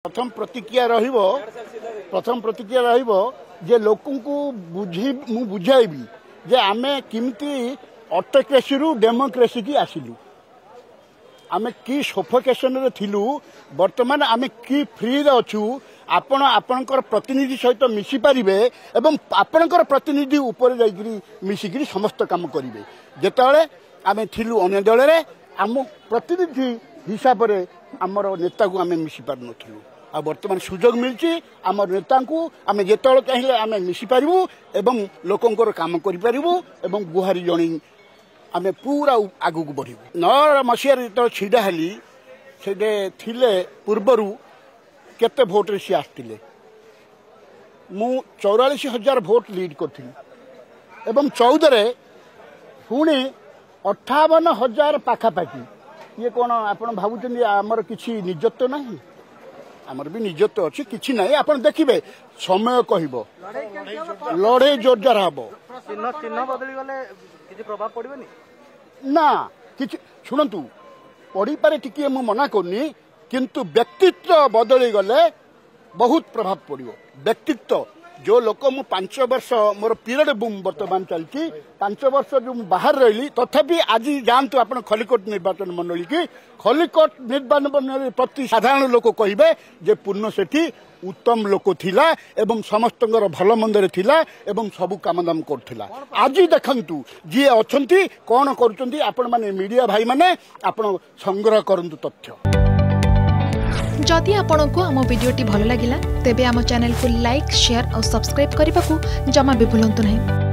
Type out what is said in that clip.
प्रथम प्रतिक्रिया रहिबो जे लोकंकु बुझाइबी जे आमे किमती ऑटोक्रेसी रु डेमोक्रेसी की आसिलु आमे की सफोकेशन रे थिलु वर्तमान आमे की फ्री रे अछु आपण आपणकर प्रतिनिधि सहित मिसी पारिबे एवं आपणकर प्रतिनिधि ऊपर जाइकरी मिसिकरी समस्त काम करिवे जेतले आमे थिलु अन्य दल रे आम प्रतिनिधि हिसाब रे हमर नेता को आमे मिसी पार नथिलु आ वर्तमान सुजोग मिलची आम नेता को आम जिते चाहिए आम मिसी पारू एवं लोकंर काम करूँ गुहारी जन आम पूरा आगू बढ़ू 9 मसीह जो छिड़ा हेली से पूर्वर केते भोट सी आसते मु 44,000 भोट लीड करी एवं 14 पुणी 58,000 पाखापाखि ये कौन आप भावुं आमर किसी निजत्व नहीं आमर भी निजत्व अच्छी किसी ना आप देखिए समय कह लड़े जोरदार हम ना कि शुणु पढ़ी पारे टी मु मना करनी किंतु व्यक्तित्व बदली गले बहुत प्रभाव पड़ो व्यक्तित्व जो लोक मु 5 वर्ष मोर पीरियड बूम वर्तमान चलती 5 वर्ष जो बाहर रही तथापि आज जानतु आप खलिकोट निर्वाचन मंडली की खलिकोट निर्वाचन मंडली प्रति साधारण लोक कहे जे पूर्ण सेठी उत्तम लोक थिला एवं समस्त भल मंदरे थिला एवं सबु काम दाम करथिला आज देखंतु जी अछंती कोन करूचंती आपण माने मीडिया भाई माने आपण संग्रह करंतु तथ्य जदि आपंक आम भिडी भल लगा तेब आम चैनल को लाइक शेयर और सब्सक्राइब करने को जमा भी भूलु नहीं।